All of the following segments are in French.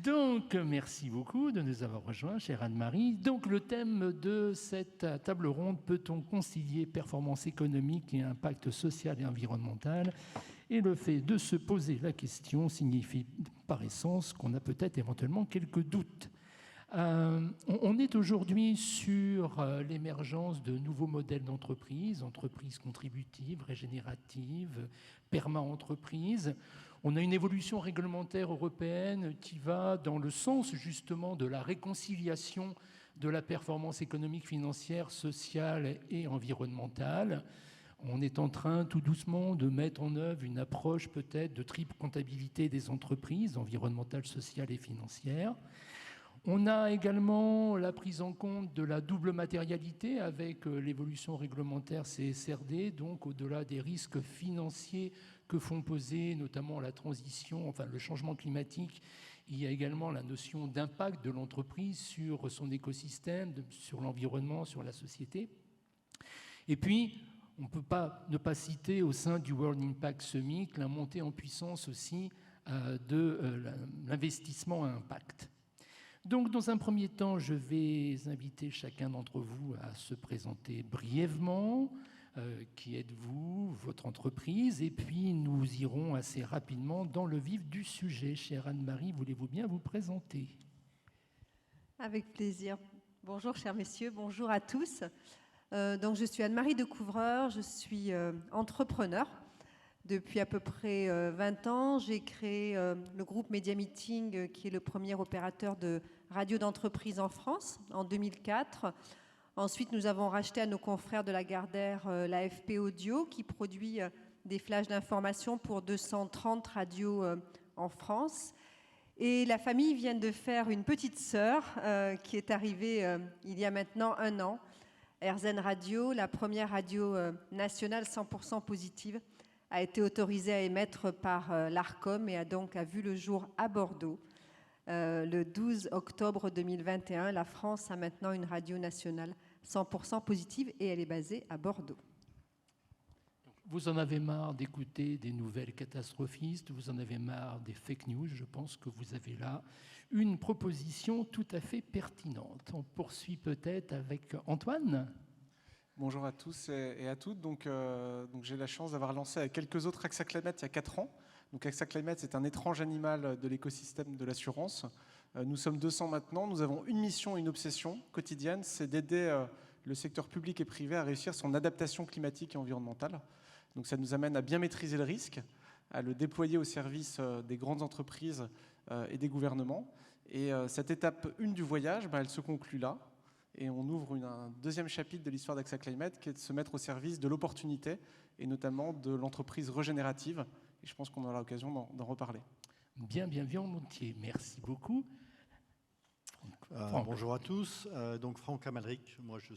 Donc, merci beaucoup de nous avoir rejoints, chère Anne-Marie. Donc, le thème de cette table ronde, peut-on concilier performance économique et impact social et environnemental? Et le fait de se poser la question signifie par essence qu'on a peut-être éventuellement quelques doutes. On est aujourd'hui sur l'émergence de nouveaux modèles d'entreprise, entreprises contributives, régénératives, perma-entreprises. On a une évolution réglementaire européenne qui va dans le sens justement de la réconciliation de la performance économique, financière, sociale et environnementale. On est en train tout doucement de mettre en œuvre une approche peut-être de triple comptabilité des entreprises, environnementale, sociale et financière. On a également la prise en compte de la double matérialité avec l'évolution réglementaire CSRD, donc au-delà des risques financiers que font peser notamment la transition, enfin le changement climatique, il y a également la notion d'impact de l'entreprise sur son écosystème, sur l'environnement, sur la société. Et puis, on ne peut pas ne pas citer au sein du World Impact Summit la montée en puissance aussi de l'investissement à impact. Donc, dans un premier temps, je vais inviter chacun d'entre vous à se présenter brièvement. Qui êtes-vous, votre entreprise? Et puis, nous irons assez rapidement dans le vif du sujet. Chère Anne-Marie, voulez-vous bien vous présenter? Avec plaisir. Bonjour, chers messieurs. Bonjour à tous. Donc, je suis Anne-Marie de Couvreur. Je suis entrepreneur. Depuis à peu près 20 ans, j'ai créé le groupe Media Meeting, qui est le premier opérateur de radio d'entreprise en France, en 2004. Ensuite, nous avons racheté à nos confrères de Lagardère l'AFP Audio, qui produit des flashs d'information pour 230 radios en France. Et la famille vient de faire une petite sœur qui est arrivée il y a maintenant 1 an, RZN Radio, la première radio nationale 100% positive, a été autorisée à émettre par l'ARCOM et a vu le jour à Bordeaux. Le 12 octobre 2021, la France a maintenant une radio nationale 100% positive et elle est basée à Bordeaux. Vous en avez marre d'écouter des nouvelles catastrophistes, vous en avez marre des fake news, je pense que vous avez là une proposition tout à fait pertinente. On poursuit peut-être avec Antoine. Bonjour à tous et à toutes. Donc j'ai la chance d'avoir lancé avec quelques autres AXA Climate il y a 4 ans. Donc AXA Climate, c'est un étrange animal de l'écosystème de l'assurance. Nous sommes 200 maintenant. Nous avons une mission, une obsession quotidienne, c'est d'aider le secteur public et privé à réussir son adaptation climatique et environnementale. Donc ça nous amène à bien maîtriser le risque, à le déployer au service des grandes entreprises et des gouvernements. Et cette étape 1 du voyage, elle se conclut là. Et on ouvre un deuxième chapitre de l'histoire d'AXA Climate qui est de se mettre au service de l'opportunité et notamment de l'entreprise régénérative. Et je pense qu'on aura l'occasion d'en reparler. Bien volontiers. Merci beaucoup. Bonjour à tous. Donc Franck Amalric, moi je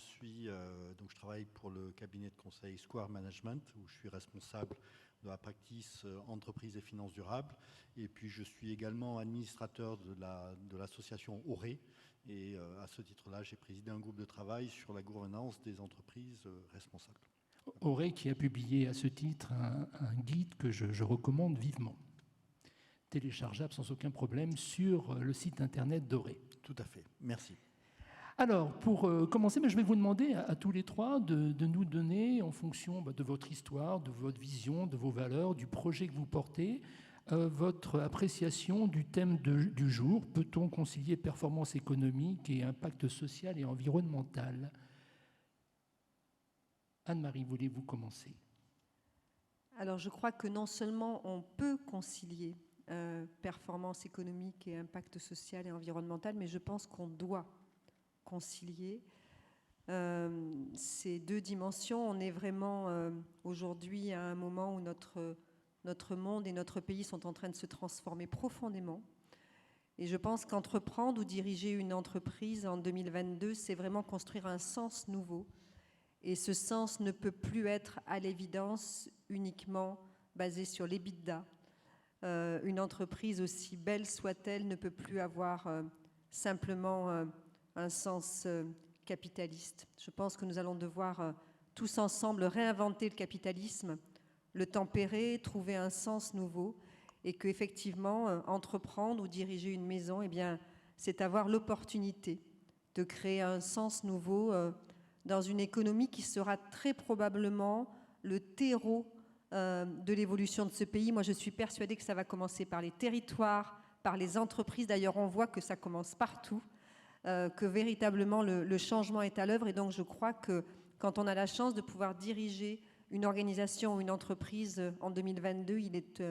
travaille pour le cabinet de conseil Square Management où je suis responsable de la practice entreprise et finances durables. Et puis je suis également administrateur de l'association Auré. Et à ce titre-là, j'ai présidé un groupe de travail sur la gouvernance des entreprises responsables. Auré qui a publié à ce titre un guide que je recommande vivement, téléchargeable sans aucun problème sur le site internet d'Auré. Tout à fait, merci. Alors, pour commencer, je vais vous demander à tous les trois de nous donner, en fonction de votre histoire, de votre vision, de vos valeurs, du projet que vous portez, votre appréciation du thème du jour. Peut-on concilier performance économique et impact social et environnemental? Anne-Marie, voulez-vous commencer? Alors, je crois que non seulement on peut concilier performance économique et impact social et environnemental, mais je pense qu'on doit concilier ces 2 dimensions. On est vraiment aujourd'hui à un moment où notre monde et notre pays sont en train de se transformer profondément. Et je pense qu'entreprendre ou diriger une entreprise en 2022, c'est vraiment construire un sens nouveau. Et ce sens ne peut plus être à l'évidence uniquement basé sur l'EBITDA. Une entreprise, aussi belle soit-elle, ne peut plus avoir simplement un sens capitaliste. Je pense que nous allons devoir tous ensemble réinventer le capitalisme, le tempérer, trouver un sens nouveau. et qu'effectivement, entreprendre ou diriger une maison, eh bien, c'est avoir l'opportunité de créer un sens nouveau dans une économie qui sera très probablement le terreau de l'évolution de ce pays. Moi, je suis persuadée que ça va commencer par les territoires, par les entreprises. D'ailleurs, on voit que ça commence partout, que véritablement le changement est à l'œuvre. Et donc, je crois que quand on a la chance de pouvoir diriger une organisation ou une entreprise en 2022, il est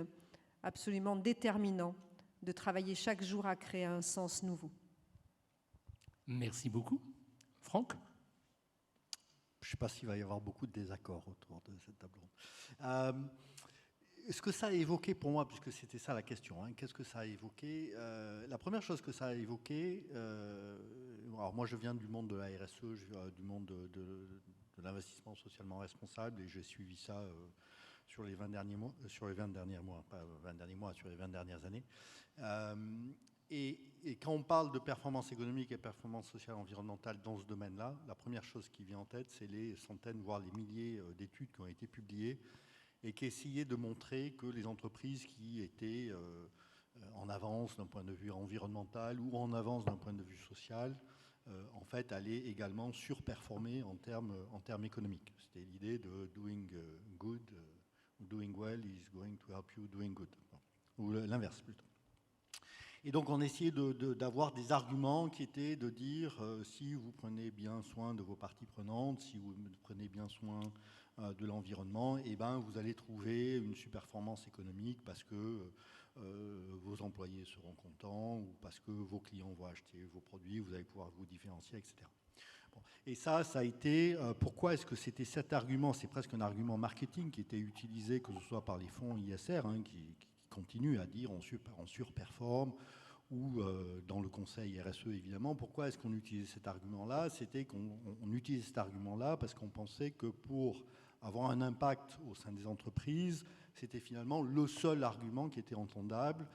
absolument déterminant de travailler chaque jour à créer un sens nouveau. Merci beaucoup. Franck ? Je ne sais pas s'il va y avoir beaucoup de désaccords autour de cette table ronde. Ce que ça a évoqué pour moi, puisque c'était ça la question, hein, qu'est-ce que ça a évoqué? La première chose que ça a évoqué, alors moi je viens du monde de la RSE, je viens du monde de l'investissement socialement responsable, et j'ai suivi ça sur les 20 derniers mois, sur les 20 derniers mois, pas 20 derniers mois, sur les 20 dernières années. Et quand on parle de performance économique et performance sociale et environnementale dans ce domaine-là, la première chose qui vient en tête, c'est les centaines, voire les milliers d'études qui ont été publiées et qui essayaient de montrer que les entreprises qui étaient en avance d'un point de vue environnemental ou en avance d'un point de vue social, en fait, allaient également surperformer en termes économiques. C'était l'idée de doing good, doing well is going to help you doing good, ou l'inverse plutôt. Et donc on essayait d'avoir des arguments qui étaient de dire si vous prenez bien soin de vos parties prenantes, si vous prenez bien soin de l'environnement, eh ben, vous allez trouver une surperformance économique parce que vos employés seront contents ou parce que vos clients vont acheter vos produits, vous allez pouvoir vous différencier, etc. Bon. Et ça a été, pourquoi est-ce que c'était cet argument, c'est presque un argument marketing qui était utilisé, que ce soit par les fonds ISR, hein, qui continuent à dire on surperforme, ou dans le conseil RSE évidemment. Pourquoi est-ce qu'on utilisait cet argument-là? C'était qu'on utilisait cet argument-là parce qu'on pensait que pour avoir un impact au sein des entreprises, c'était finalement le seul argument qui était entendable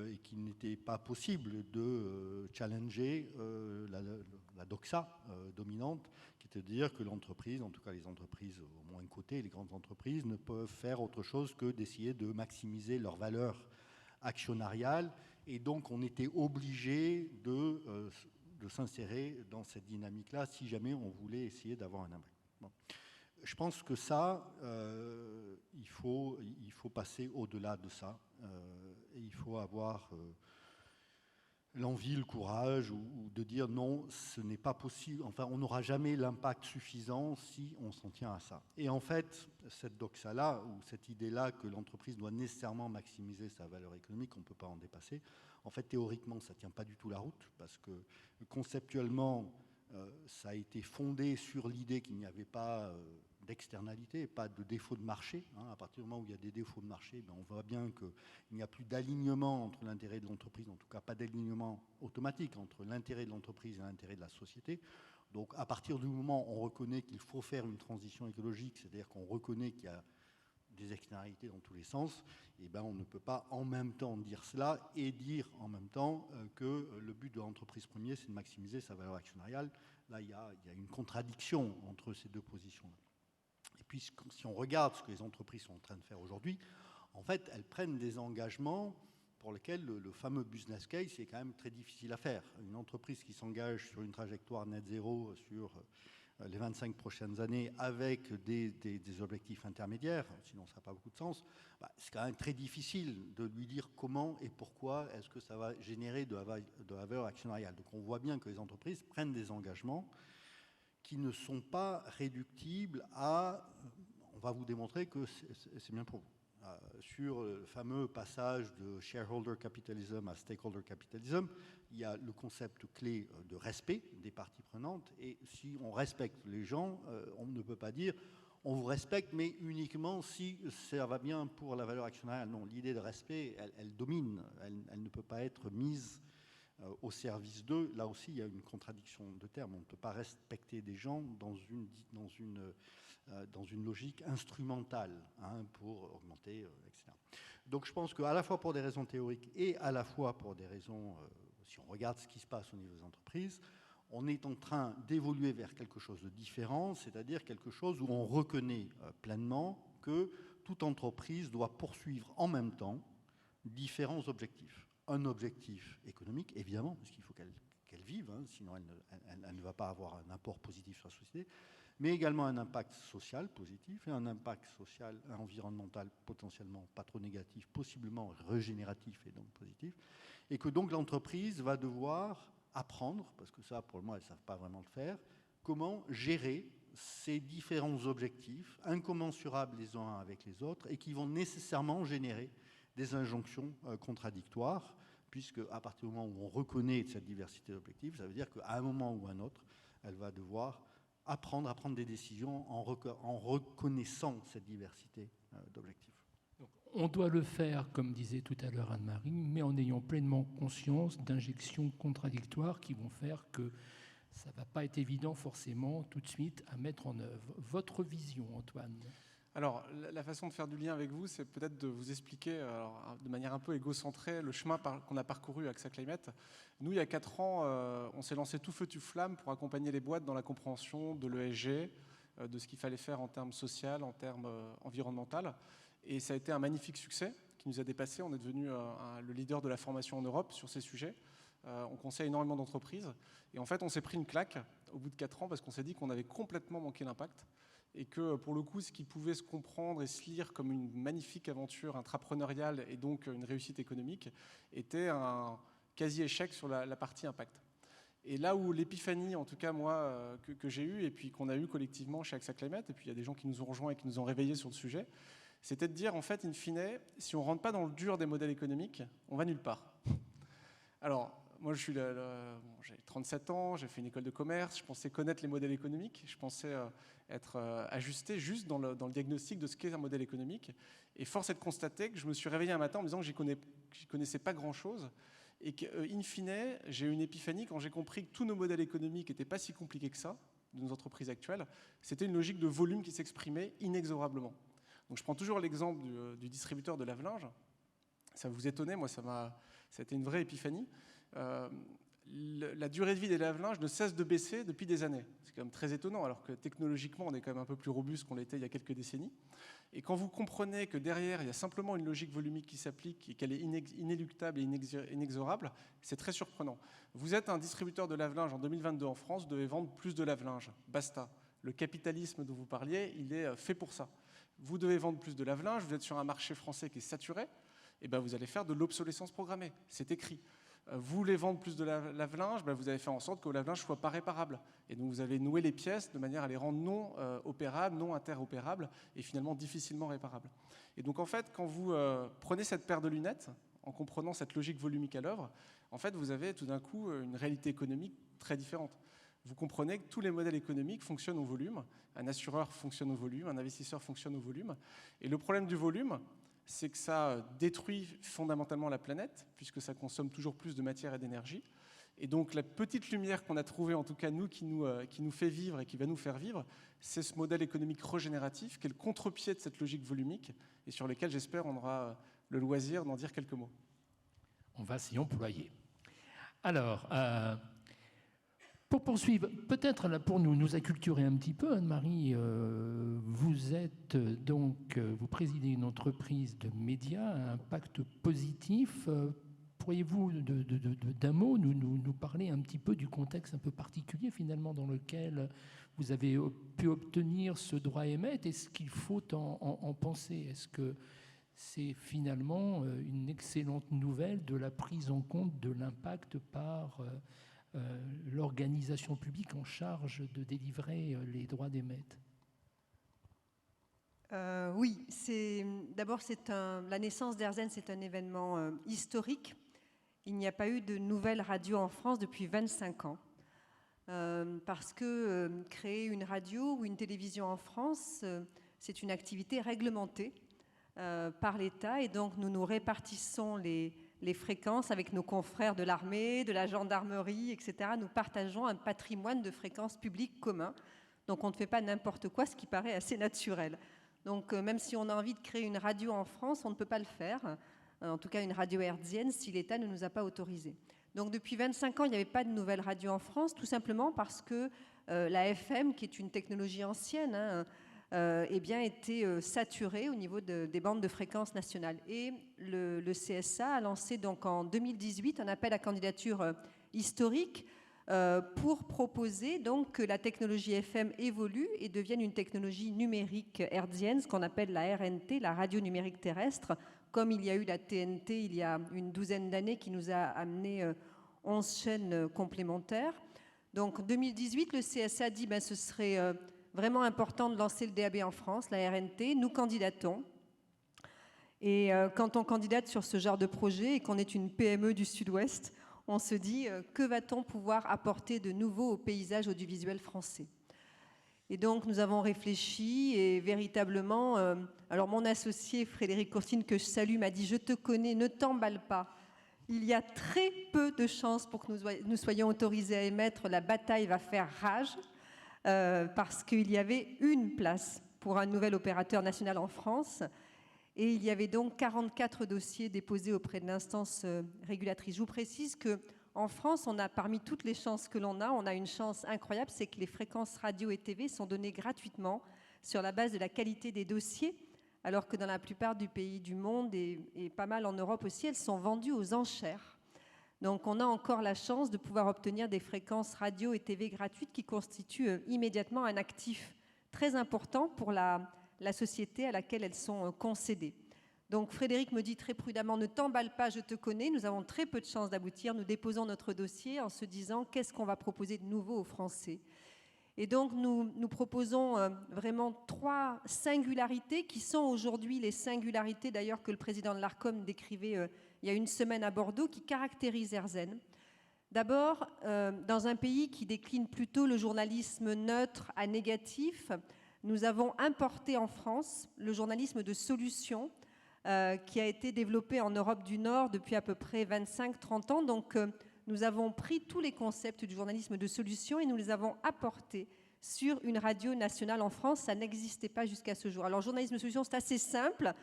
et qu'il n'était pas possible de challenger la doxa dominante, qui était de dire que l'entreprise, en tout cas les entreprises au moins cotées, les grandes entreprises, ne peuvent faire autre chose que d'essayer de maximiser leur valeur actionnariale. Et donc, on était obligé de s'insérer dans cette dynamique-là si jamais on voulait essayer d'avoir un impact. Bon. Je pense que ça, il faut passer au-delà de ça. Et il faut avoir l'envie, le courage, ou de dire non, ce n'est pas possible. Enfin, on n'aura jamais l'impact suffisant si on s'en tient à ça. Et en fait, cette doxa-là, ou cette idée-là que l'entreprise doit nécessairement maximiser sa valeur économique, on ne peut pas en dépasser. En fait, théoriquement, ça ne tient pas du tout la route, parce que conceptuellement, ça a été fondé sur l'idée qu'il n'y avait pas d'externalité, pas de défaut de marché. À partir du moment où il y a des défauts de marché, ben on voit bien qu'il n'y a plus d'alignement entre l'intérêt de l'entreprise, en tout cas pas d'alignement automatique entre l'intérêt de l'entreprise et l'intérêt de la société. Donc à partir du moment où on reconnaît qu'il faut faire une transition écologique, c'est-à-dire qu'on reconnaît qu'il y a des externalités dans tous les sens, et ben on ne peut pas en même temps dire cela et dire en même temps que le but de l'entreprise premier, c'est de maximiser sa valeur actionnariale. Là, il y a une contradiction entre ces deux positions-là. Et puis, si on regarde ce que les entreprises sont en train de faire aujourd'hui, en fait, elles prennent des engagements pour lesquels le fameux business case est quand même très difficile à faire. Une entreprise qui s'engage sur une trajectoire net zéro sur les 25 prochaines années avec des objectifs intermédiaires, sinon ça n'a pas beaucoup de sens, c'est quand même très difficile de lui dire comment et pourquoi est-ce que ça va générer de la valeur actionnariale. Donc on voit bien que les entreprises prennent des engagements qui ne sont pas réductibles à « on va vous démontrer que c'est bien pour vous ». Sur le fameux passage de shareholder capitalism à stakeholder capitalism, il y a le concept clé de respect des parties prenantes. Et si on respecte les gens, on ne peut pas dire on vous respecte, mais uniquement si ça va bien pour la valeur actionnariale. Non, l'idée de respect, elle domine, elle ne peut pas être mise au service d'eux. Là aussi, il y a une contradiction de termes. On ne peut pas respecter des gens dans une logique instrumentale pour augmenter, etc. Donc je pense qu'à la fois pour des raisons théoriques et à la fois pour des raisons, si on regarde ce qui se passe au niveau des entreprises, on est en train d'évoluer vers quelque chose de différent, c'est-à-dire quelque chose où on reconnaît pleinement que toute entreprise doit poursuivre en même temps différents objectifs. Un objectif économique, évidemment, parce qu'il faut qu'elle vive, hein, sinon elle ne va pas avoir un apport positif sur la société, mais également un impact social positif et un impact social environnemental potentiellement pas trop négatif, possiblement régénératif et donc positif, et que donc l'entreprise va devoir apprendre, parce que ça, pour le moment, elles ne savent pas vraiment le faire, comment gérer ces différents objectifs, incommensurables les uns avec les autres, et qui vont nécessairement générer des injonctions contradictoires, puisque à partir du moment où on reconnaît cette diversité d'objectifs, ça veut dire qu'à un moment ou un autre, elle va devoir apprendre à prendre des décisions en reconnaissant cette diversité d'objectifs. On doit le faire, comme disait tout à l'heure Anne-Marie, mais en ayant pleinement conscience d'injections contradictoires qui vont faire que ça ne va pas être évident forcément tout de suite à mettre en œuvre. Votre vision, Antoine? Alors, la façon de faire du lien avec vous, c'est peut-être de vous expliquer de manière un peu égocentrée le chemin qu'on a parcouru à AXA Climate. Nous, il y a 4 ans, on s'est lancé tout feu tout flamme pour accompagner les boîtes dans la compréhension de l'ESG, de ce qu'il fallait faire en termes social, en termes environnemental. Et ça a été un magnifique succès qui nous a dépassé. On est devenu le leader de la formation en Europe sur ces sujets. On conseille énormément d'entreprises. Et en fait, on s'est pris une claque au bout de 4 ans parce qu'on s'est dit qu'on avait complètement manqué l'impact. Et que pour le coup, ce qui pouvait se comprendre et se lire comme une magnifique aventure intrapreneuriale et donc une réussite économique était un quasi-échec sur la partie impact. Et là où l'épiphanie, en tout cas moi, que j'ai eue et puis qu'on a eu collectivement chez AXA Climate, et puis il y a des gens qui nous ont rejoints et qui nous ont réveillés sur le sujet, c'était de dire en fait, in fine, si on ne rentre pas dans le dur des modèles économiques, on va nulle part. Alors, moi, j'ai 37 ans, j'ai fait une école de commerce, je pensais connaître les modèles économiques, je pensais être ajusté juste dans le diagnostic de ce qu'est un modèle économique. Et force est de constater que je me suis réveillé un matin en me disant que je connaissais pas grand-chose et qu'in fine, j'ai eu une épiphanie quand j'ai compris que tous nos modèles économiques n'étaient pas si compliqués que ça, de nos entreprises actuelles. C'était une logique de volume qui s'exprimait inexorablement. Donc je prends toujours l'exemple du distributeur de lave-linge. Ça va vous étonner, moi ça a été une vraie épiphanie. La durée de vie des lave-linges ne cesse de baisser depuis des années. C'est quand même très étonnant, alors que technologiquement, on est quand même un peu plus robuste qu'on l'était il y a quelques décennies. Et quand vous comprenez que derrière, il y a simplement une logique volumique qui s'applique et qu'elle est inéluctable et inexorable, c'est très surprenant. Vous êtes un distributeur de lave-linge en 2022 en France, vous devez vendre plus de lave-linge. Basta. Le capitalisme dont vous parliez, il est fait pour ça. Vous devez vendre plus de lave-linge, vous êtes sur un marché français qui est saturé, et ben vous allez faire de l'obsolescence programmée. C'est écrit. Vous voulez vendre plus de lave-linge, ben vous allez faire en sorte que le lave-linge ne soit pas réparable. Et donc vous allez nouer les pièces de manière à les rendre non opérables, non interopérables et finalement difficilement réparables. Et donc en fait, quand vous prenez cette paire de lunettes, en comprenant cette logique volumique à l'œuvre, en fait vous avez tout d'un coup une réalité économique très différente. Vous comprenez que tous les modèles économiques fonctionnent au volume. Un assureur fonctionne au volume, un investisseur fonctionne au volume. Et le problème du volume, c'est que ça détruit fondamentalement la planète, puisque ça consomme toujours plus de matière et d'énergie. Et donc la petite lumière qu'on a trouvée, en tout cas nous, qui nous fait vivre et qui va nous faire vivre, c'est ce modèle économique régénératif, qui est le contre-pied de cette logique volumique, et sur lequel j'espère on aura le loisir d'en dire quelques mots. On va s'y employer. Alors, pour poursuivre, peut-être là pour nous acculturer un petit peu, Anne-Marie, vous présidez une entreprise de médias à impact positif. Pourriez-vous, d'un mot, nous parler un petit peu du contexte un peu particulier finalement dans lequel vous avez pu obtenir ce droit à émettre et ce qu'il faut en penser? Est-ce que c'est finalement une excellente nouvelle de la prise en compte de l'impact par l'organisation publique en charge de délivrer les droits d'émettre? Oui, d'abord la naissance d'Airzen, c'est un événement historique. Il n'y a pas eu de nouvelle radio en France depuis 25 ans. Parce que créer une radio ou une télévision en France, c'est une activité réglementée par l'État, et donc nous nous répartissons les fréquences avec nos confrères de l'armée, de la gendarmerie, etc. Nous partageons un patrimoine de fréquences publiques commun. Donc on ne fait pas n'importe quoi, ce qui paraît assez naturel. Donc même si on a envie de créer une radio en France, on ne peut pas le faire, en tout cas une radio hertzienne, si l'État ne nous a pas autorisés. Donc depuis 25 ans, il n'y avait pas de nouvelle radio en France, tout simplement parce que la FM, qui est une technologie ancienne, eh bien, était saturé au niveau des bandes de fréquences nationales. Et le CSA a lancé donc en 2018 un appel à candidature historique pour proposer donc que la technologie FM évolue et devienne une technologie numérique hertzienne, ce qu'on appelle la RNT, la radio numérique terrestre, comme il y a eu la TNT il y a une douzaine d'années qui nous a amené 11 chaînes complémentaires. Donc en 2018, le CSA dit ce serait vraiment important de lancer le DAB en France, la RNT. Nous candidatons. Et quand on candidate sur ce genre de projet et qu'on est une PME du Sud-Ouest, on se dit que va-t-on pouvoir apporter de nouveau au paysage audiovisuel français? Et donc nous avons réfléchi et véritablement, alors mon associé Frédéric Courtine, que je salue, m'a dit « Je te connais, ne t'emballe pas. Il y a très peu de chances pour que nous soyons autorisés à émettre. La bataille va faire rage parce qu'il y avait une place pour un nouvel opérateur national en France. Et il y avait donc 44 dossiers déposés auprès de l'instance régulatrice. Je vous précise qu'en France, on a, parmi toutes les chances que l'on a, on a une chance incroyable, c'est que les fréquences radio et TV sont données gratuitement sur la base de la qualité des dossiers, alors que dans la plupart du pays du monde et pas mal en Europe aussi, elles sont vendues aux enchères. Donc on a encore la chance de pouvoir obtenir des fréquences radio et TV gratuites qui constituent immédiatement un actif très important pour la société à laquelle elles sont concédées. Donc Frédéric me dit très prudemment, ne t'emballe pas, je te connais, nous avons très peu de chances d'aboutir, nous déposons notre dossier en se disant qu'est-ce qu'on va proposer de nouveau aux Français. Et donc nous proposons vraiment 3 singularités qui sont aujourd'hui les singularités d'ailleurs que le président de l'ARCOM décrivait il y a une semaine à Bordeaux, qui caractérisent RZN. D'abord, dans un pays qui décline plutôt le journalisme neutre à négatif, nous avons importé en France le journalisme de solution qui a été développé en Europe du Nord depuis à peu près 25-30 ans. Donc, nous avons pris tous les concepts du journalisme de solution et nous les avons apportés sur une radio nationale en France. Ça n'existait pas jusqu'à ce jour. Alors, journalisme de solution, c'est assez simple.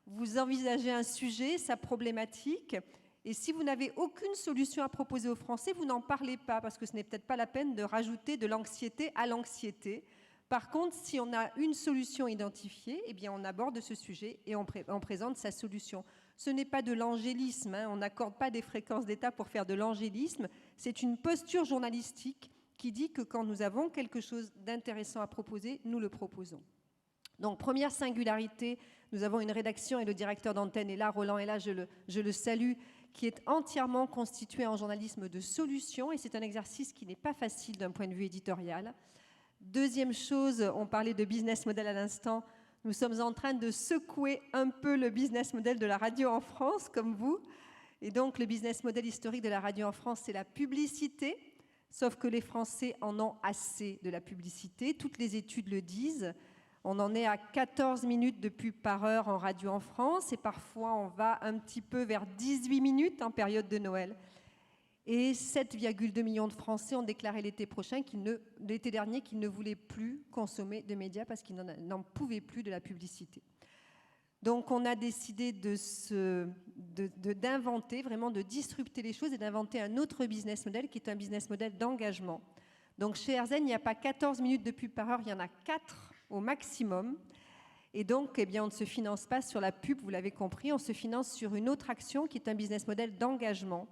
Vous envisagez un sujet, sa problématique, et si vous n'avez aucune solution à proposer aux Français, vous n'en parlez pas, parce que ce n'est peut-être pas la peine de rajouter de l'anxiété à l'anxiété. Par contre, si on a une solution identifiée, eh bien on aborde ce sujet et on présente sa solution. Ce n'est pas de l'angélisme, on n'accorde pas des fréquences d'état pour faire de l'angélisme, c'est une posture journalistique qui dit que quand nous avons quelque chose d'intéressant à proposer, nous le proposons. Donc, première singularité, nous avons une rédaction et le directeur d'antenne est là, Roland est là, je le salue, qui est entièrement constitué en journalisme de solution et c'est un exercice qui n'est pas facile d'un point de vue éditorial. Deuxième chose, on parlait de business model à l'instant, nous sommes en train de secouer un peu le business model de la radio en France, comme vous. Et donc, le business model historique de la radio en France, c'est la publicité, sauf que les Français en ont assez de la publicité. Toutes les études le disent. On en est à 14 minutes de pub par heure en radio en France et parfois on va un petit peu vers 18 minutes en période de Noël. Et 7,2 millions de Français ont déclaré l'été dernier qu'ils ne voulaient plus consommer de médias parce qu'ils n'en pouvaient plus de la publicité. Donc on a décidé d'inventer, vraiment de disrupter les choses et d'inventer un autre business model qui est un business model d'engagement. Donc chez RZN, il n'y a pas 14 minutes de pub par heure, il y en a 4 au maximum. Et donc, eh bien, on ne se finance pas sur la pub, vous l'avez compris, on se finance sur une autre action qui est un business model d'engagement.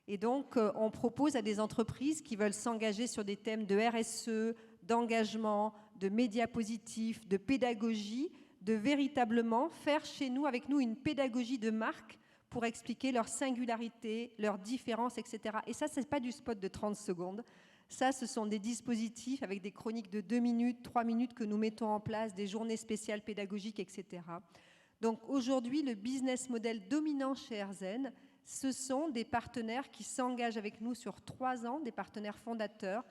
Et donc, on propose à des entreprises qui veulent s'engager sur des thèmes de RSE, d'engagement, de médias positifs, de pédagogie, de véritablement faire chez nous, avec nous, une pédagogie de marque pour expliquer leur singularité, leurs différences, etc. Et ça, ce n'est pas du spot de 30 secondes. Ça, ce sont des dispositifs avec des chroniques de 2 minutes, 3 minutes que nous mettons en place, des journées spéciales pédagogiques, etc. Donc aujourd'hui, le business model dominant chez RZN, ce sont des partenaires qui s'engagent avec nous sur 3 ans, des partenaires fondateurs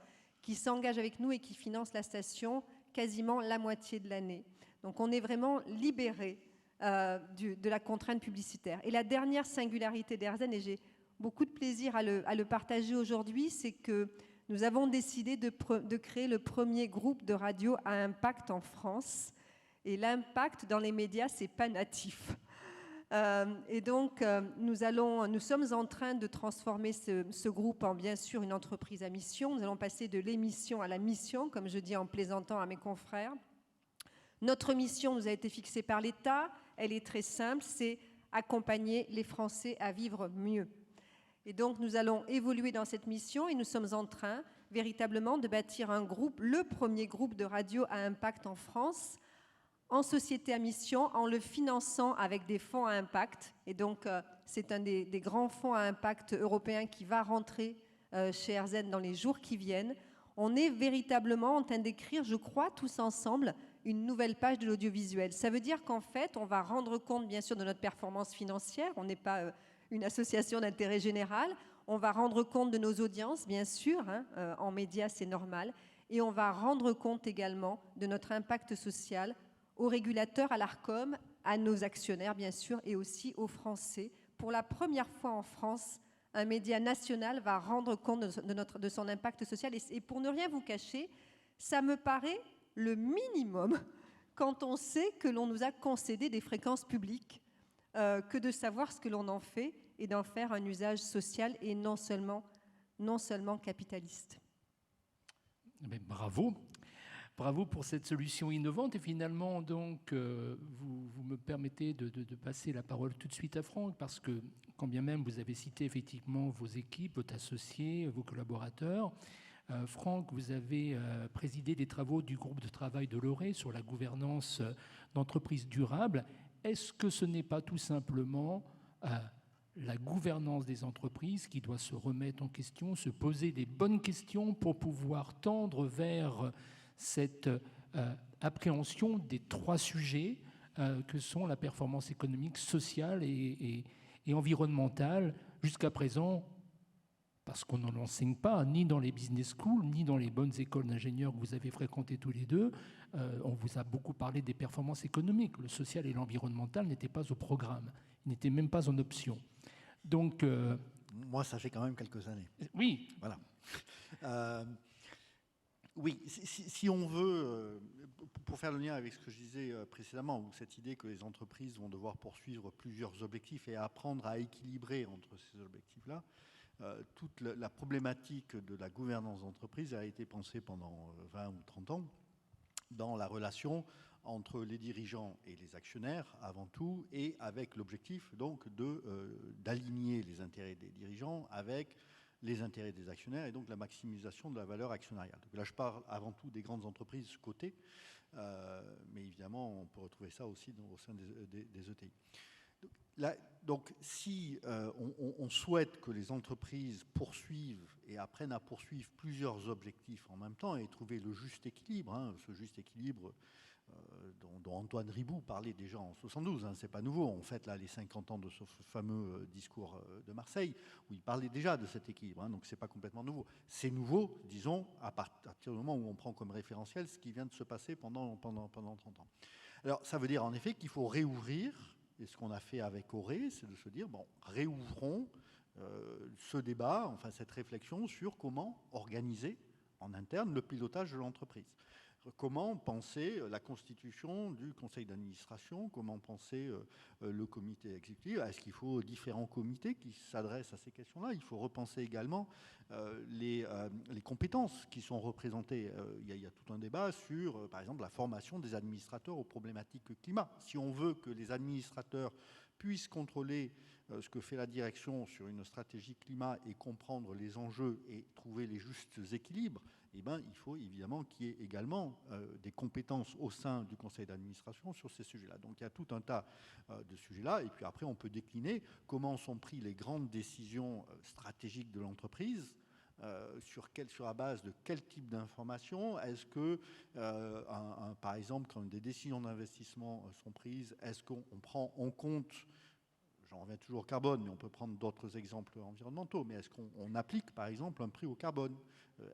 qui s'engagent avec nous et qui financent la station quasiment la moitié de l'année. Donc on est vraiment libérés de la contrainte publicitaire. Et la dernière singularité d'RZN, et j'ai beaucoup de plaisir à le partager aujourd'hui, c'est que nous avons décidé de créer le premier groupe de radio à impact en France. Et l'impact dans les médias, ce n'est pas natif. Et donc, nous sommes en train de transformer ce groupe en, bien sûr, une entreprise à mission. Nous allons passer de l'émission à la mission, comme je dis en plaisantant à mes confrères. Notre mission nous a été fixée par l'État, elle est très simple, c'est accompagner les Français à vivre mieux. Et donc nous allons évoluer dans cette mission et nous sommes en train véritablement de bâtir un groupe, le premier groupe de radio à impact en France, en société à mission, en le finançant avec des fonds à impact. Et donc c'est un des grands fonds à impact européens qui va rentrer chez RZN dans les jours qui viennent. On est véritablement en train d'écrire, je crois, tous ensemble, une nouvelle page de l'audiovisuel. Ça veut dire qu'en fait, on va rendre compte, bien sûr, de notre performance financière. On n'est pas une association d'intérêt général. On va rendre compte de nos audiences, bien sûr, en médias, c'est normal. Et on va rendre compte également de notre impact social aux régulateurs, à l'ARCOM, à nos actionnaires, bien sûr, et aussi aux Français. Pour la première fois en France, un média national va rendre compte de son impact social. Et pour ne rien vous cacher, ça me paraît le minimum quand on sait que l'on nous a concédé des fréquences publiques, que de savoir ce que l'on en fait et d'en faire un usage social et non seulement capitaliste. Mais bravo. Bravo pour cette solution innovante. Et finalement, donc, vous me permettez de passer la parole tout de suite à Franck, parce que, quand bien même vous avez cité effectivement vos équipes, votre associé, vos collaborateurs, Franck, vous avez présidé des travaux du groupe de travail de l'ORE sur la gouvernance d'entreprises durables. Est-ce que ce n'est pas tout simplement la gouvernance des entreprises qui doit se remettre en question, se poser les bonnes questions pour pouvoir tendre vers cette appréhension des trois sujets que sont la performance économique, sociale et environnementale? Jusqu'à présent, parce qu'on ne l'enseigne pas, ni dans les business schools, ni dans les bonnes écoles d'ingénieurs que vous avez fréquentées tous les deux, on vous a beaucoup parlé des performances économiques. Le social et l'environnemental n'étaient pas au programme, ils n'étaient même pas en option. Donc, moi, ça fait quand même quelques années. Oui. Voilà. Oui, si on veut, pour faire le lien avec ce que je disais précédemment, ou cette idée que les entreprises vont devoir poursuivre plusieurs objectifs et apprendre à équilibrer entre ces objectifs-là, toute la problématique de la gouvernance d'entreprise a été pensée pendant 20 ou 30 ans dans la relation entre les dirigeants et les actionnaires avant tout, et avec l'objectif donc d'aligner les intérêts des dirigeants avec les intérêts des actionnaires et donc la maximisation de la valeur actionnariale. Donc là, je parle avant tout des grandes entreprises cotées, mais évidemment, on peut retrouver ça aussi au sein des ETI. Donc si on souhaite que les entreprises poursuivent et apprennent à poursuivre plusieurs objectifs en même temps et trouver le juste équilibre, ce juste équilibre dont Antoine Riboud parlait déjà en 72, c'est pas nouveau, on fête là les 50 ans de ce fameux discours de Marseille, où il parlait déjà de cet équilibre, donc c'est pas complètement nouveau. C'est nouveau, disons, à partir du moment où on prend comme référentiel ce qui vient de se passer pendant 30 ans. Alors ça veut dire en effet qu'il faut réouvrir, et ce qu'on a fait avec ORE, c'est de se dire, bon, réouvrons ce débat, enfin cette réflexion sur comment organiser en interne le pilotage de l'entreprise. Comment penser la constitution du conseil d'administration, comment penser le comité exécutif, est-ce qu'il faut différents comités qui s'adressent à ces questions-là? Il faut repenser également les compétences qui sont représentées. Il y a tout un débat sur, par exemple, la formation des administrateurs aux problématiques climat. Si on veut que les administrateurs puissent contrôler ce que fait la direction sur une stratégie climat et comprendre les enjeux et trouver les justes équilibres, il faut évidemment qu'il y ait également des compétences au sein du conseil d'administration sur ces sujets-là. Donc il y a tout un tas de sujets-là. Et puis après, on peut décliner comment sont prises les grandes décisions stratégiques de l'entreprise, sur la base de quel type d'informations. Est-ce que, par exemple, quand des décisions d'investissement sont prises, est-ce qu'on prend en compte, j'en reviens toujours au carbone, mais on peut prendre d'autres exemples environnementaux, mais est-ce qu'on applique, par exemple, un prix au carbone?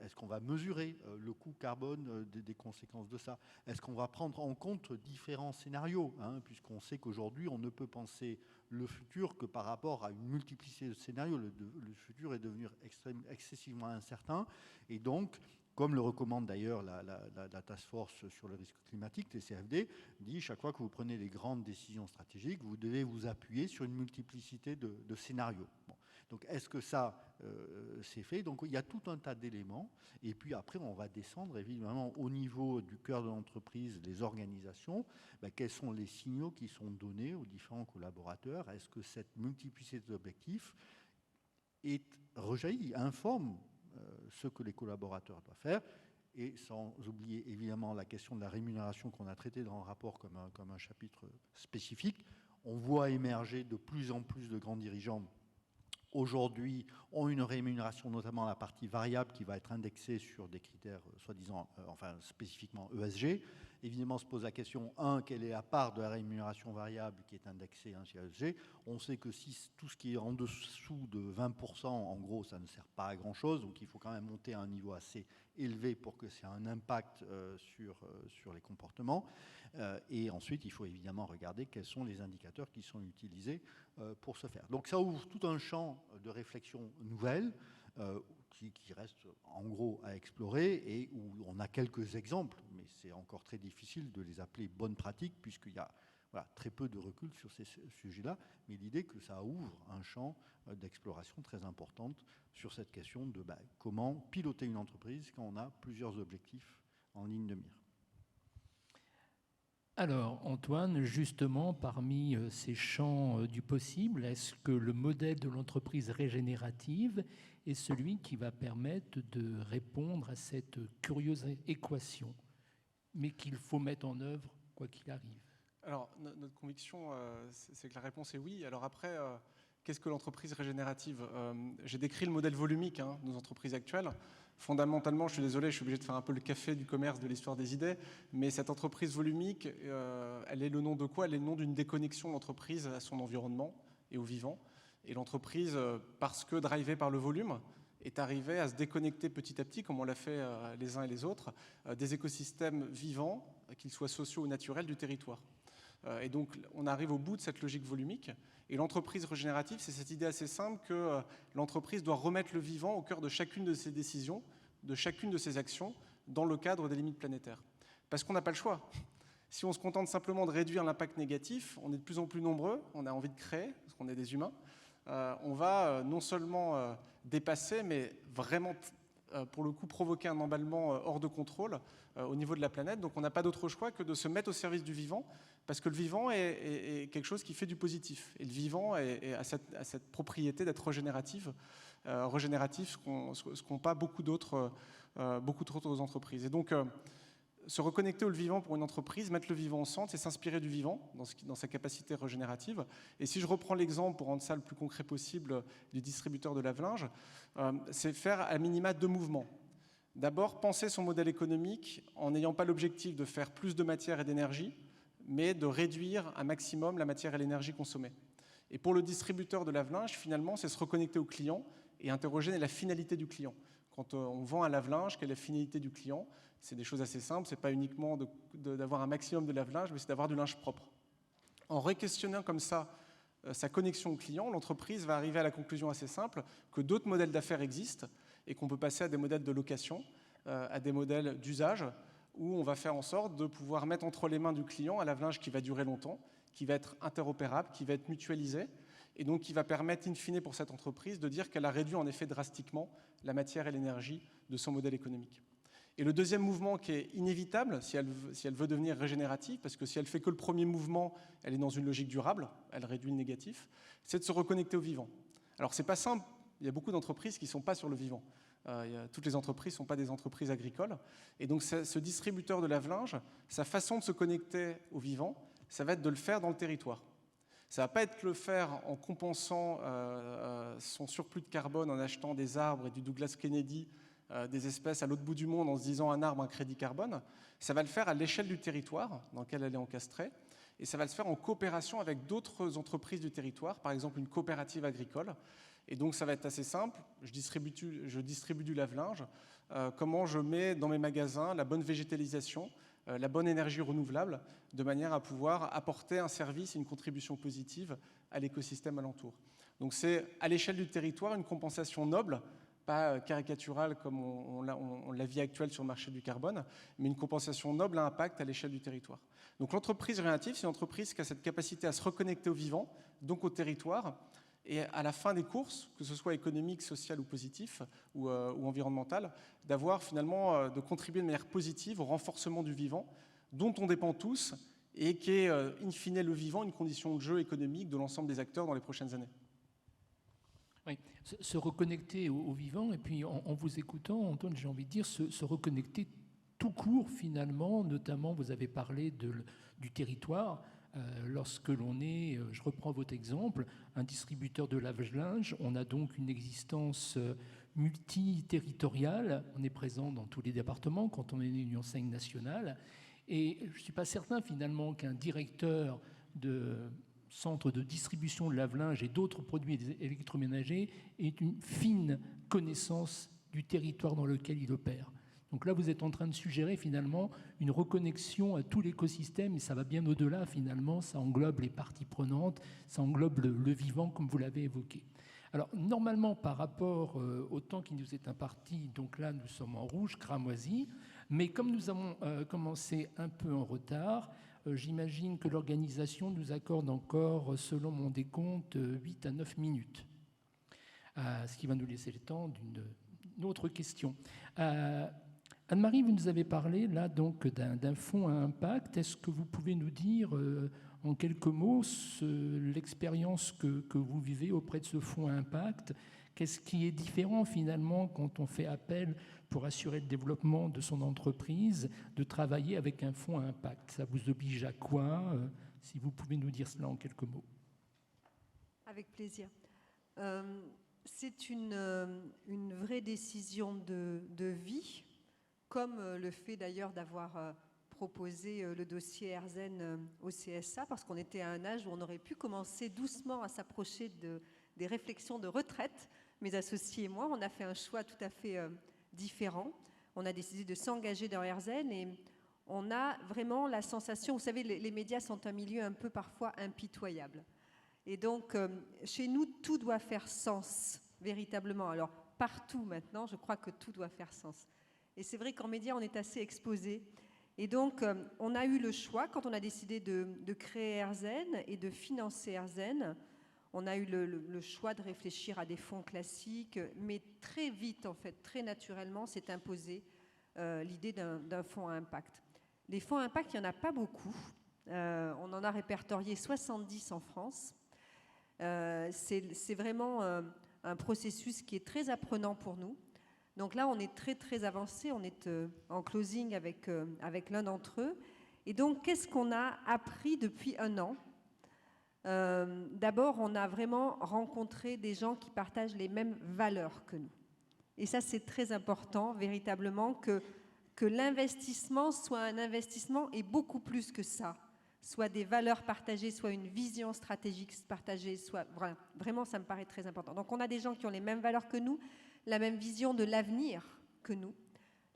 Est-ce qu'on va mesurer le coût carbone des conséquences de ça? Est-ce qu'on va prendre en compte différents scénarios, puisqu'on sait qu'aujourd'hui, on ne peut penser le futur que par rapport à une multiplicité de scénarios. Le futur est devenu excessivement incertain, et donc, comme le recommande d'ailleurs la Task Force sur le risque climatique, TCFD, dit chaque fois que vous prenez les grandes décisions stratégiques, vous devez vous appuyer sur une multiplicité de scénarios. Bon. Donc, est-ce que ça, c'est fait? Donc, il y a tout un tas d'éléments. Et puis après, on va descendre évidemment au niveau du cœur de l'entreprise, les organisations. Quels sont les signaux qui sont donnés aux différents collaborateurs? Est-ce que cette multiplicité d'objectifs informe ce que les collaborateurs doivent faire? Et sans oublier évidemment la question de la rémunération qu'on a traitée dans le rapport comme un chapitre spécifique. On voit émerger de plus en plus de grands dirigeants aujourd'hui ont une rémunération, notamment la partie variable, qui va être indexée sur des critères soi-disant, spécifiquement ESG. Évidemment, se pose la question, quelle est la part de la rémunération variable qui est indexée sur ESG? On sait que si tout ce qui est en dessous de 20%, en gros, ça ne sert pas à grand-chose. Donc, il faut quand même monter à un niveau assez élevé pour que ça ait un impact sur les comportements. Et ensuite, il faut évidemment regarder quels sont les indicateurs qui sont utilisés pour ce faire. Donc, ça ouvre tout un champ de réflexion nouvelle qui reste en gros à explorer et où on a quelques exemples, mais c'est encore très difficile de les appeler bonnes pratiques puisqu'il y a très peu de recul sur ces sujets-là, mais l'idée que ça ouvre un champ d'exploration très importante sur cette question de comment piloter une entreprise quand on a plusieurs objectifs en ligne de mire. Alors, Antoine, justement, parmi ces champs du possible, est-ce que le modèle de l'entreprise régénérative est celui qui va permettre de répondre à cette curieuse équation, mais qu'il faut mettre en œuvre quoi qu'il arrive? Alors, notre conviction, c'est que la réponse est oui. Alors après, qu'est-ce que l'entreprise régénérative? J'ai décrit le modèle volumique de nos entreprises actuelles. Fondamentalement, je suis désolé, je suis obligé de faire un peu le café du commerce de l'histoire des idées, mais cette entreprise volumique, elle est le nom de quoi? Elle est le nom d'une déconnexion de l'entreprise à son environnement et au vivant. Et l'entreprise, parce que drivée par le volume, est arrivée à se déconnecter petit à petit, comme on l'a fait les uns et les autres, des écosystèmes vivants, qu'ils soient sociaux ou naturels, du territoire. Et donc, on arrive au bout de cette logique volumique. Et l'entreprise régénérative, c'est cette idée assez simple que l'entreprise doit remettre le vivant au cœur de chacune de ses décisions, de chacune de ses actions, dans le cadre des limites planétaires. Parce qu'on n'a pas le choix. Si on se contente simplement de réduire l'impact négatif, on est de plus en plus nombreux, on a envie de créer, parce qu'on est des humains, on va non seulement dépasser, mais vraiment, pour le coup, provoquer un emballement hors de contrôle au niveau de la planète. Donc on n'a pas d'autre choix que de se mettre au service du vivant, parce que le vivant est quelque chose qui fait du positif. Et le vivant a cette propriété d'être régénératif, ce qu'ont pas beaucoup d'autres entreprises. Et donc, se reconnecter au vivant pour une entreprise, mettre le vivant au centre, c'est s'inspirer du vivant dans sa capacité régénérative. Et si je reprends l'exemple, pour rendre ça le plus concret possible, du distributeur de lave-linge, c'est faire à minima 2 mouvements. D'abord, penser son modèle économique en n'ayant pas l'objectif de faire plus de matière et d'énergie, mais de réduire un maximum la matière et l'énergie consommée. Et pour le distributeur de lave-linge, finalement, c'est se reconnecter au client et interroger la finalité du client. Quand on vend un lave-linge, quelle est la finalité du client? C'est des choses assez simples, ce n'est pas uniquement d'avoir un maximum de lave-linge, mais c'est d'avoir du linge propre. En re-questionnant comme ça sa connexion au client, l'entreprise va arriver à la conclusion assez simple que d'autres modèles d'affaires existent et qu'on peut passer à des modèles de location, à des modèles d'usage, où on va faire en sorte de pouvoir mettre entre les mains du client un lave-linge qui va durer longtemps, qui va être interopérable, qui va être mutualisé, et donc qui va permettre in fine pour cette entreprise de dire qu'elle a réduit en effet drastiquement la matière et l'énergie de son modèle économique. Et le deuxième mouvement qui est inévitable, si elle veut devenir régénérative, parce que si elle fait que le premier mouvement, elle est dans une logique durable, elle réduit le négatif, c'est de se reconnecter au vivant. Alors c'est pas simple, il y a beaucoup d'entreprises qui ne sont pas sur le vivant. Toutes les entreprises ne sont pas des entreprises agricoles. Et donc ce distributeur de lave-linge, sa façon de se connecter au vivant, ça va être de le faire dans le territoire. Ça ne va pas être le faire en compensant son surplus de carbone en achetant des arbres et du Douglas Kennedy, des espèces à l'autre bout du monde en se disant un arbre, un crédit carbone. Ça va le faire à l'échelle du territoire dans lequel elle est encastrée. Et ça va se faire en coopération avec d'autres entreprises du territoire, par exemple une coopérative agricole. Et donc ça va être assez simple, je distribue du lave-linge, comment je mets dans mes magasins la bonne végétalisation, la bonne énergie renouvelable, de manière à pouvoir apporter un service et une contribution positive à l'écosystème alentour. Donc c'est à l'échelle du territoire une compensation noble, pas caricaturale comme on la vie actuelle sur le marché du carbone, mais une compensation noble à impact à l'échelle du territoire. Donc l'entreprise régénérative, c'est une entreprise qui a cette capacité à se reconnecter au vivant, donc au territoire, et à la fin des courses, que ce soit économique, social ou positif ou environnemental, d'avoir finalement de contribuer de manière positive au renforcement du vivant, dont on dépend tous, et qui est in fine le vivant une condition de jeu économique de l'ensemble des acteurs dans les prochaines années. Oui, se reconnecter au vivant, et puis en vous écoutant, Antoine, j'ai envie de dire se reconnecter tout court finalement, notamment vous avez parlé du territoire. Lorsque l'on est, je reprends votre exemple, un distributeur de lave-linge, on a donc une existence multiterritoriale, on est présent dans tous les départements quand on est une enseigne nationale, et je ne suis pas certain finalement qu'un directeur de centre de distribution de lave-linge et d'autres produits électroménagers ait une fine connaissance du territoire dans lequel il opère. Donc là, vous êtes en train de suggérer finalement une reconnexion à tout l'écosystème, et ça va bien au-delà finalement, ça englobe les parties prenantes, ça englobe le vivant comme vous l'avez évoqué. Alors normalement, par rapport au temps qui nous est imparti, donc là nous sommes en rouge, cramoisi, mais comme nous avons commencé un peu en retard, j'imagine que l'organisation nous accorde encore, selon mon décompte, 8 à 9 minutes, ce qui va nous laisser le temps d'une autre question. Anne-Marie, vous nous avez parlé là donc d'un fonds à impact. Est-ce que vous pouvez nous dire en quelques mots l'expérience que vous vivez auprès de ce fonds à impact? Qu'est-ce qui est différent finalement quand on fait appel pour assurer le développement de son entreprise, de travailler avec un fonds à impact? Ça vous oblige à quoi? Si vous pouvez nous dire cela en quelques mots. Avec plaisir. C'est une vraie décision de vie, comme le fait d'ailleurs d'avoir proposé le dossier Erzen au CSA, parce qu'on était à un âge où on aurait pu commencer doucement à s'approcher des réflexions de retraite. Mes associés et moi, on a fait un choix tout à fait différent. On a décidé de s'engager dans Erzen et on a vraiment la sensation, vous savez, les médias sont un milieu un peu parfois impitoyable. Et donc, chez nous, tout doit faire sens, véritablement. Alors, partout maintenant, je crois que tout doit faire sens. Et c'est vrai qu'en médias, on est assez exposé. Et donc, on a eu le choix, quand on a décidé de créer Erzen et de financer Erzen, on a eu le choix de réfléchir à des fonds classiques, mais très vite, en fait, très naturellement, s'est imposée l'idée d'un fonds à impact. Les fonds à impact, il n'y en a pas beaucoup. On en a répertorié 70 en France. C'est vraiment un processus qui est très apprenant pour nous. Donc là, on est très, très avancé. On est en closing avec l'un d'entre eux. Et donc, qu'est-ce qu'on a appris depuis un an ? D'abord, on a vraiment rencontré des gens qui partagent les mêmes valeurs que nous. Et ça, c'est très important, véritablement, que l'investissement soit un investissement et beaucoup plus que ça. Soit des valeurs partagées, soit une vision stratégique partagée, soit vraiment, ça me paraît très important. Donc, on a des gens qui ont les mêmes valeurs que nous, la même vision de l'avenir que nous,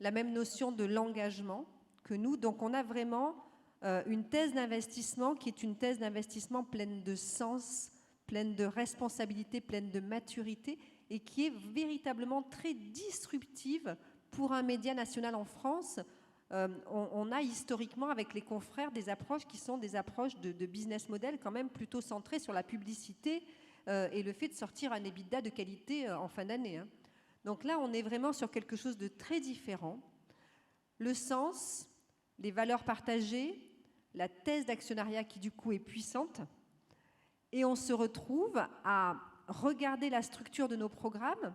la même notion de l'engagement que nous. Donc, on a vraiment une thèse d'investissement qui est une thèse d'investissement pleine de sens, pleine de responsabilité, pleine de maturité et qui est véritablement très disruptive pour un média national en France. On a historiquement avec les confrères des approches qui sont des approches de business model quand même plutôt centrées sur la publicité et le fait de sortir un EBITDA de qualité en fin d'année. Donc là, on est vraiment sur quelque chose de très différent. Le sens, les valeurs partagées, la thèse d'actionnariat qui du coup est puissante. Et on se retrouve à regarder la structure de nos programmes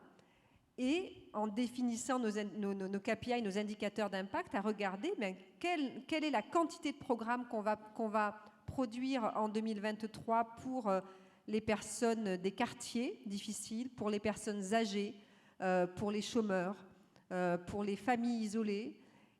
et en définissant nos KPI, nos indicateurs d'impact, à regarder quelle est la quantité de programmes qu'on va produire en 2023 pour les personnes des quartiers difficiles, pour les personnes âgées, pour les chômeurs, pour les familles isolées.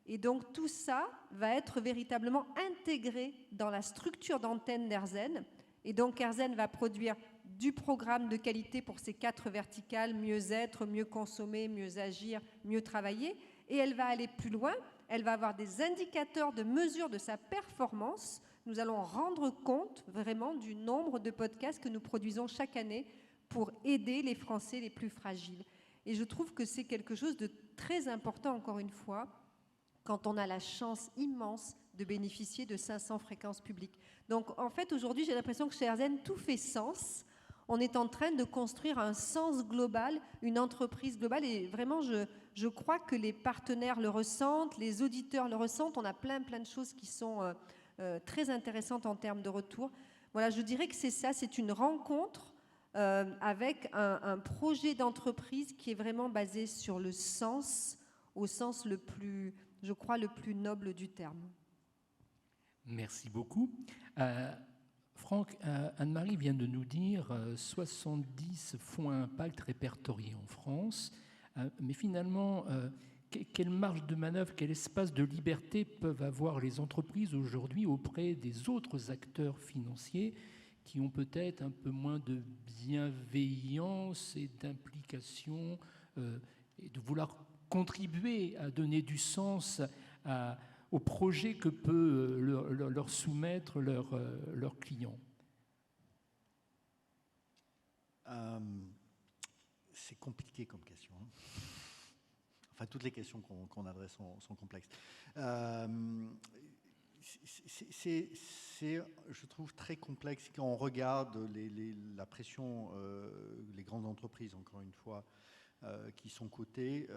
Et donc tout ça va être véritablement intégré dans la structure d'antenne d'Erzen. Et donc Erzen va produire du programme de qualité pour ces 4 verticales, mieux être, mieux consommer, mieux agir, mieux travailler. Et elle va aller plus loin, elle va avoir des indicateurs de mesure de sa performance. Nous allons rendre compte vraiment du nombre de podcasts que nous produisons chaque année pour aider les Français les plus fragiles. Et je trouve que c'est quelque chose de très important, encore une fois, quand on a la chance immense de bénéficier de 500 fréquences publiques. Donc, en fait, aujourd'hui, j'ai l'impression que chez Erzen, tout fait sens. On est en train de construire un sens global, une entreprise globale. Et vraiment, je crois que les partenaires le ressentent, les auditeurs le ressentent. On a plein de choses qui sont très intéressantes en termes de retour. Voilà, je dirais que c'est ça, c'est une rencontre avec un projet d'entreprise qui est vraiment basé sur le sens, au sens le plus, je crois, le plus noble du terme. Merci beaucoup. Franck, Anne-Marie vient de nous dire 70 fonds à impact répertoriés en France, mais finalement, quelle marge de manœuvre, quel espace de liberté peuvent avoir les entreprises aujourd'hui auprès des autres acteurs financiers qui ont peut-être un peu moins de bienveillance et d'implication et de vouloir contribuer à donner du sens au projet que peut leur soumettre leurs clients? C'est compliqué comme question. Enfin, toutes les questions qu'on adresse sont complexes. Je trouve très complexe quand on regarde la pression, les grandes entreprises, encore une fois, qui sont cotées,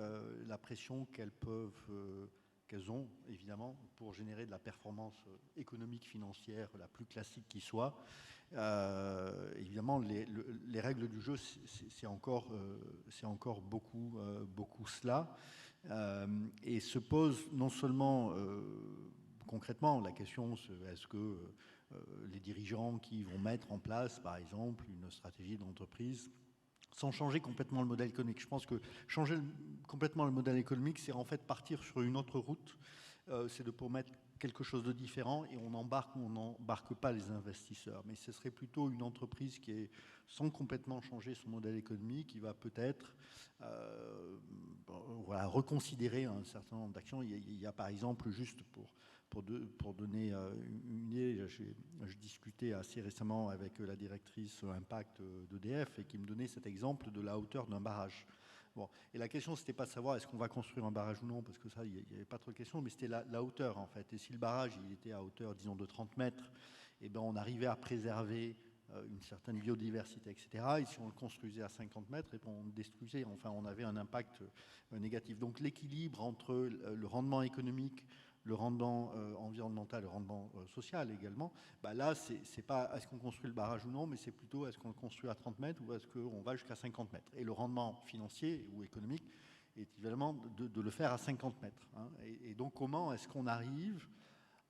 la pression qu'elles ont, évidemment, pour générer de la performance économique, financière, la plus classique qui soit. Évidemment, les règles du jeu, c'est encore beaucoup cela. Et se pose non seulement concrètement la question, est-ce que les dirigeants qui vont mettre en place, par exemple, une stratégie d'entreprise, sans changer complètement le modèle économique. Je pense que changer complètement le modèle économique, c'est en fait partir sur une autre route, c'est de promettre quelque chose de différent et on n'embarque pas les investisseurs. Mais ce serait plutôt une entreprise qui est, sans complètement changer son modèle économique, qui va peut-être reconsidérer un certain nombre d'actions. Il y a par exemple, juste pour donner une idée, je discutais assez récemment avec la directrice Impact d'EDF et qui me donnait cet exemple de la hauteur d'un barrage. Bon. Et la question, c'était pas de savoir est-ce qu'on va construire un barrage ou non, parce que ça, il n'y avait pas trop de questions, mais c'était la hauteur en fait. Et si le barrage il était à hauteur, disons, de 30 mètres, eh ben, on arrivait à préserver une certaine biodiversité, etc. Et si on le construisait à 50 mètres, et on détruisait, enfin, on avait un impact négatif. Donc l'équilibre entre le rendement économique, le rendement environnemental, le rendement social également, bah là, c'est pas est-ce qu'on construit le barrage ou non, mais c'est plutôt est-ce qu'on le construit à 30 mètres ou est-ce qu'on va jusqu'à 50 mètres. Et le rendement financier ou économique est évidemment de le faire à 50 mètres. Hein. Et donc, comment est-ce qu'on arrive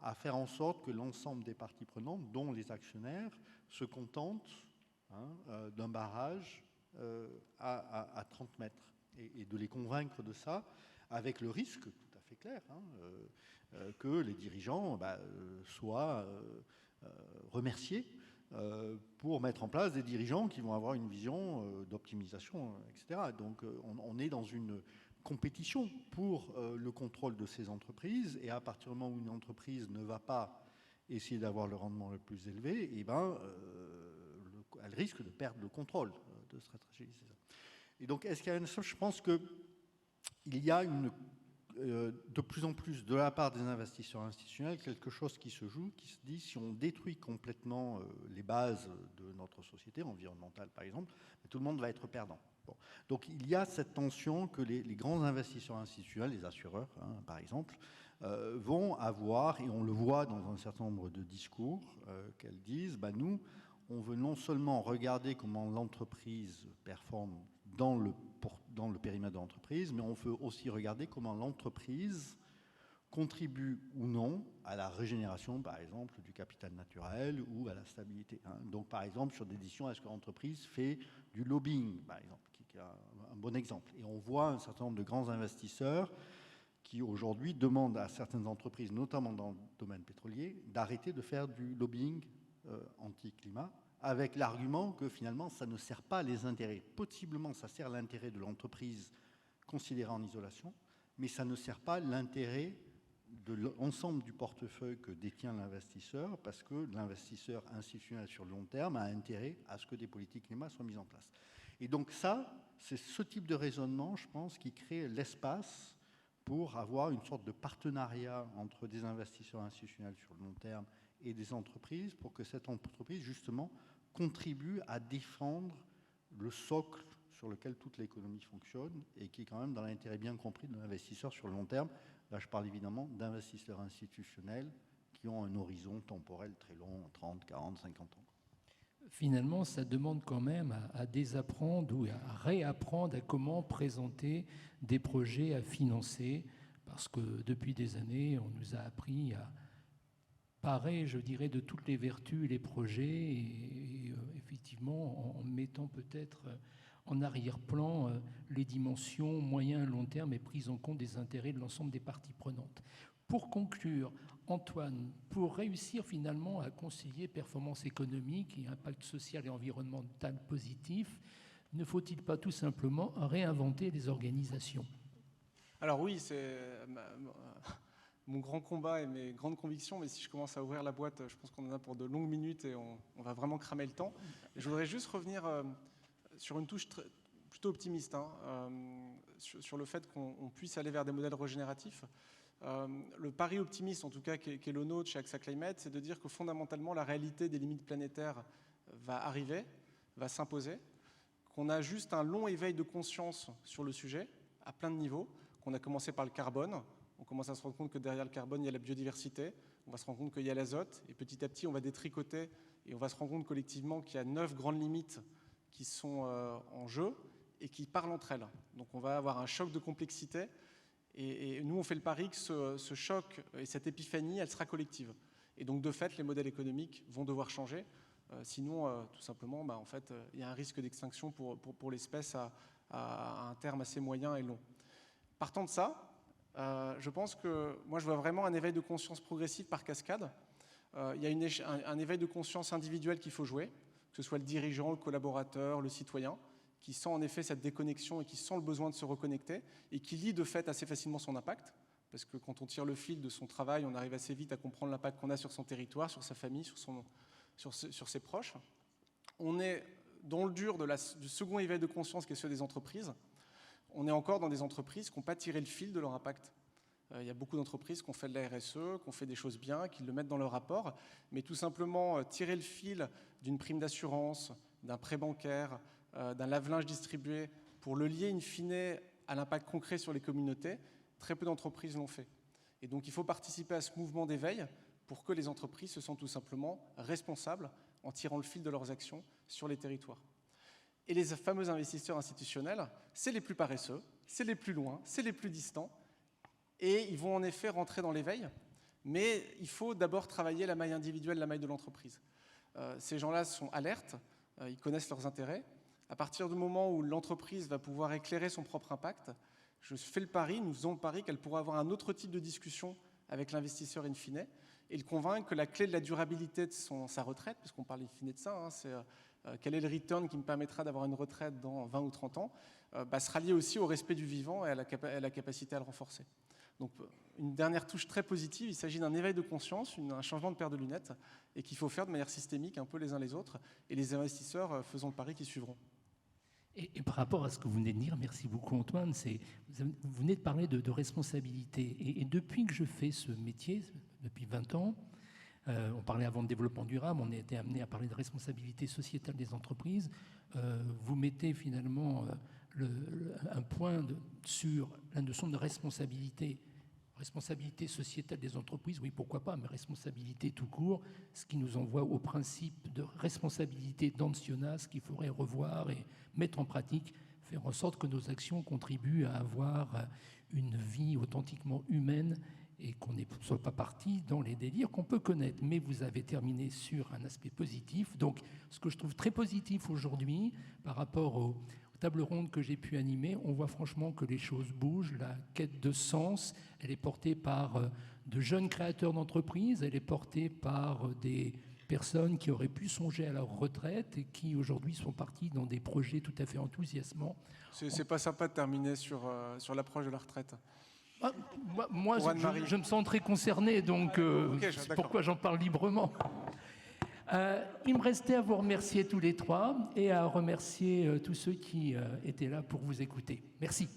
à faire en sorte que l'ensemble des parties prenantes, dont les actionnaires, se contentent d'un barrage à 30 mètres et de les convaincre de ça, avec le risque tout à fait clair que les dirigeants soient remerciés pour mettre en place des dirigeants qui vont avoir une vision d'optimisation, etc. Donc on est dans une compétition pour le contrôle de ces entreprises, et à partir du moment où une entreprise ne va pas essayer d'avoir le rendement le plus élevé, eh ben, elle risque de perdre le contrôle de stratégie. Et donc, est-ce qu'il y a une chose? Je pense qu'il y a de plus en plus de la part des investisseurs institutionnels quelque chose qui se joue, qui se dit si on détruit complètement les bases de notre société environnementale, par exemple, tout le monde va être perdant. Bon. Donc il y a cette tension que les grands investisseurs institutionnels, les assureurs par exemple, vont avoir, et on le voit dans un certain nombre de discours, qu'elles disent, nous, on veut non seulement regarder comment l'entreprise performe dans le périmètre de l'entreprise, mais on veut aussi regarder comment l'entreprise contribue ou non à la régénération, par exemple, du capital naturel ou à la stabilité. Donc, par exemple, sur des décisions, est-ce que l'entreprise fait du lobbying, par exemple, qui est un bon exemple. Et on voit un certain nombre de grands investisseurs qui, aujourd'hui, demandent à certaines entreprises, notamment dans le domaine pétrolier, d'arrêter de faire du lobbying anti-climat, avec l'argument que finalement, ça ne sert pas les intérêts. Possiblement, ça sert l'intérêt de l'entreprise considérée en isolation, mais ça ne sert pas l'intérêt de l'ensemble du portefeuille que détient l'investisseur, parce que l'investisseur institutionnel sur le long terme a intérêt à ce que des politiques climat soient mises en place. Et donc ça, c'est ce type de raisonnement, je pense, qui crée l'espace pour avoir une sorte de partenariat entre des investisseurs institutionnels sur le long terme et des entreprises, pour que cette entreprise, justement, contribue à défendre le socle sur lequel toute l'économie fonctionne et qui est quand même dans l'intérêt bien compris de l'investisseur sur le long terme. Là, je parle évidemment d'investisseurs institutionnels qui ont un horizon temporel très long, 30, 40, 50 ans. Finalement, ça demande quand même à désapprendre ou à réapprendre à comment présenter des projets à financer, parce que depuis des années, on nous a appris à parer, je dirais, de toutes les vertus les projets, et effectivement, en mettant peut-être en arrière-plan les dimensions moyen et long terme et prise en compte des intérêts de l'ensemble des parties prenantes. Pour conclure, Antoine, pour réussir finalement à concilier performance économique et impact social et environnemental positif, ne faut-il pas tout simplement réinventer les organisations ? Alors oui, c'est mon grand combat et mes grandes convictions, mais si je commence à ouvrir la boîte, je pense qu'on en a pour de longues minutes et on va vraiment cramer le temps. Je voudrais juste revenir sur une touche plutôt optimiste, sur le fait qu'on puisse aller vers des modèles régénératifs. Le pari optimiste, en tout cas, qui est le nôtre chez AXA Climate, c'est de dire que fondamentalement, la réalité des limites planétaires va arriver, va s'imposer, qu'on a juste un long éveil de conscience sur le sujet, à plein de niveaux, qu'on a commencé par le carbone, on commence à se rendre compte que derrière le carbone, il y a la biodiversité, on va se rendre compte qu'il y a l'azote, et petit à petit, on va détricoter, et on va se rendre compte collectivement qu'il y a 9 grandes limites qui sont en jeu, et qui parlent entre elles. Donc on va avoir un choc de complexité, et nous, on fait le pari que ce choc et cette épiphanie, elle sera collective. Et donc, de fait, les modèles économiques vont devoir changer. Sinon, tout simplement, en fait, il y a un risque d'extinction pour l'espèce à un terme assez moyen et long. Partant de ça, je pense que moi, je vois vraiment un éveil de conscience progressif par cascade. Il y a un éveil de conscience individuel qu'il faut jouer, que ce soit le dirigeant, le collaborateur, le citoyen, qui sent en effet cette déconnexion et qui sent le besoin de se reconnecter et qui lit de fait assez facilement son impact, parce que quand on tire le fil de son travail, on arrive assez vite à comprendre l'impact qu'on a sur son territoire, sur sa famille, sur ses proches. On est dans le dur du second éveil de conscience qui est celui des entreprises. On est encore dans des entreprises qui n'ont pas tiré le fil de leur impact. Il y a beaucoup d'entreprises qui ont fait de la RSE, qui ont fait des choses bien, qui le mettent dans leur rapport, mais tout simplement tirer le fil d'une prime d'assurance, d'un prêt bancaire, d'un lave-linge distribué pour le lier in fine à l'impact concret sur les communautés, très peu d'entreprises l'ont fait. Et donc il faut participer à ce mouvement d'éveil pour que les entreprises se sentent tout simplement responsables en tirant le fil de leurs actions sur les territoires. Et les fameux investisseurs institutionnels, c'est les plus paresseux, c'est les plus loin, c'est les plus distants, et ils vont en effet rentrer dans l'éveil, mais il faut d'abord travailler la maille individuelle, la maille de l'entreprise. Ces gens-là sont alertes, ils connaissent leurs intérêts. À partir du moment où l'entreprise va pouvoir éclairer son propre impact, je fais le pari, nous faisons le pari qu'elle pourra avoir un autre type de discussion avec l'investisseur in fine et le convaincre que la clé de la durabilité de sa retraite, puisqu'on parle in fine de ça, c'est quel est le return qui me permettra d'avoir une retraite dans 20 ou 30 ans, sera lié aussi au respect du vivant et à la capacité à le renforcer. Donc une dernière touche très positive, il s'agit d'un éveil de conscience, un changement de paire de lunettes et qu'il faut faire de manière systémique un peu les uns les autres et les investisseurs faisant le pari qui suivront. Et par rapport à ce que vous venez de dire, merci beaucoup Antoine, vous venez de parler de responsabilité. Et depuis que je fais ce métier, depuis 20 ans, on parlait avant de développement durable, on a été amené à parler de responsabilité sociétale des entreprises. Vous mettez finalement un point sur la notion de responsabilité sociétale des entreprises, oui, pourquoi pas, mais responsabilité tout court, ce qui nous envoie au principe de responsabilité d'Ancionas qu'il faudrait revoir et mettre en pratique, faire en sorte que nos actions contribuent à avoir une vie authentiquement humaine et qu'on ne soit pas parti dans les délires qu'on peut connaître. Mais vous avez terminé sur un aspect positif. Donc, ce que je trouve très positif aujourd'hui, par rapport aux tables rondes que j'ai pu animer, on voit franchement que les choses bougent. La quête de sens, elle est portée par de jeunes créateurs d'entreprises, elle est portée par des personnes qui auraient pu songer à leur retraite et qui aujourd'hui sont partis dans des projets tout à fait enthousiasmants. C'est pas sympa de terminer sur l'approche de la retraite. Moi, je me sens très concerné, donc c'est pourquoi j'en parle librement. Il me restait à vous remercier tous les trois et à remercier tous ceux qui étaient là pour vous écouter. Merci.